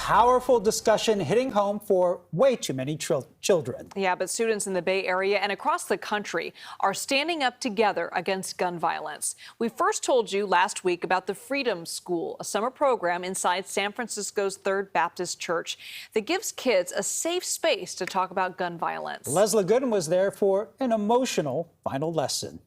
powerful discussion hitting home for way too many children. Yeah, but students in the Bay Area and across the country are standing up together against gun violence. We first told you last week about the Freedom School, a summer program inside San Francisco's Third Baptist Church that gives kids a safe space to talk about gun violence. Lezla Gooden was there for an emotional final lesson.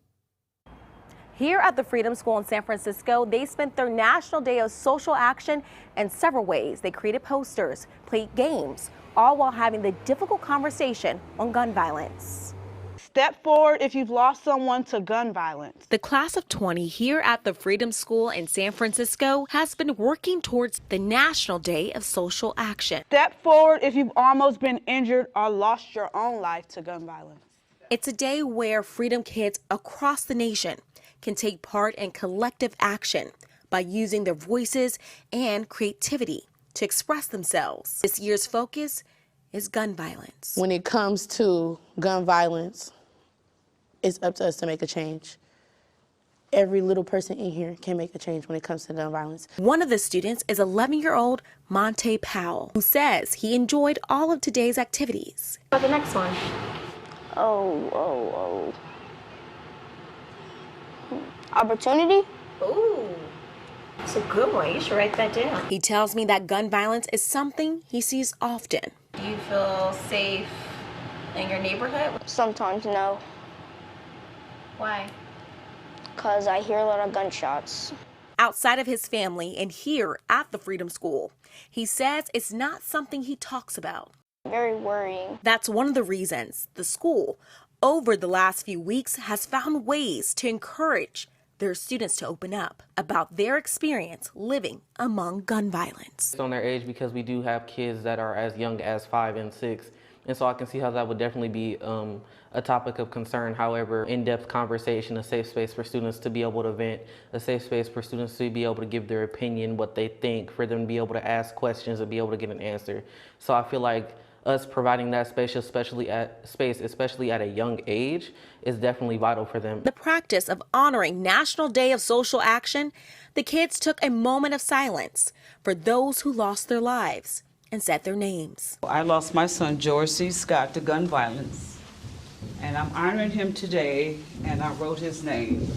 Here at the Freedom School in San Francisco, they spent their National Day of Social Action in several ways. They created posters, played games, all while having the difficult conversation on gun violence. Step forward if you've lost someone to gun violence. The class of 20 here at the Freedom School in San Francisco has been working towards the National Day of Social Action. Step forward if you've almost been injured or lost your own life to gun violence. It's a day where Freedom kids across the nation can take part in collective action by using their voices and creativity to express themselves. This year's focus is gun violence. When it comes to gun violence, it's up to us to make a change. Every little person in here can make a change when it comes to gun violence. One of the students is 11-year-old Monte Powell, who says he enjoyed all of today's activities. About the next one? Opportunity? Ooh, it's a good one. You should write that down. He tells me that gun violence is something he sees often. Do you feel safe in your neighborhood? Sometimes no, Why? because I hear a lot of gunshots. Outside of his family and here at the Freedom School, he says it's not something he talks about. Very worrying. That's one of the reasons the school, over the last few weeks, has found ways to encourage their students to open up about their experience living among gun violence. It's on their age because we do have kids that are as young as 5 and 6. And so I can see how that would definitely be a topic of concern. However, in-depth conversation, a safe space for students to be able to vent, a safe space for students to be able to give their opinion, what they think, for them to be able to ask questions and be able to get an answer. So I feel like us providing that space, especially at a young age, is definitely vital for them. The practice of honoring National Day of Social Action, the kids took a moment of silence for those who lost their lives and said their names. I lost my son, George C. Scott, to gun violence, and I'm honoring him today, and I wrote his name,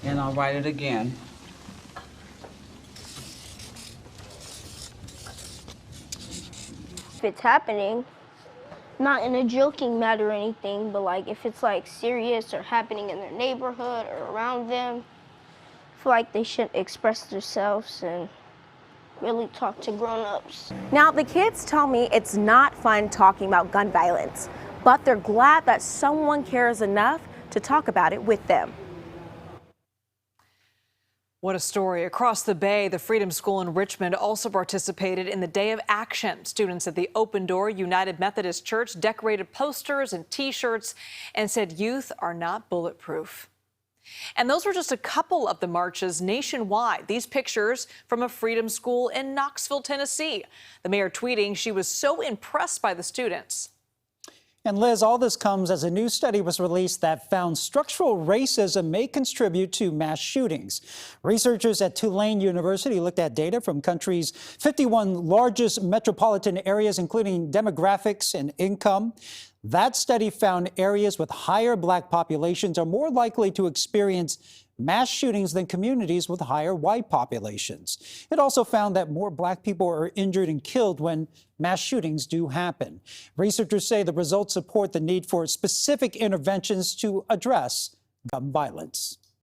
and I'll write it again. If it's happening, not in a joking matter or anything, but like if it's like serious or happening in their neighborhood or around them, I feel like they should express themselves and really talk to grown-ups. Now, the kids tell me it's not fun talking about gun violence, but they're glad that someone cares enough to talk about it with them. What a story. Across the Bay, the Freedom School in Richmond also participated in the Day of Action. Students at the Open Door United Methodist Church decorated posters and T-shirts and said youth are not bulletproof. And those were just a couple of the marches nationwide. These pictures from a Freedom School in Knoxville, Tennessee. The mayor tweeting she was so impressed by the students. And Liz, all this comes as a new study was released that found structural racism may contribute to mass shootings. Researchers at Tulane University looked at data from country's 51 largest metropolitan areas, including demographics and income. That study found areas with higher Black populations are more likely to experience mass shootings than communities with higher white populations. It also found that more Black people are injured and killed when mass shootings do happen. Researchers say the results support the need for specific interventions to address gun violence.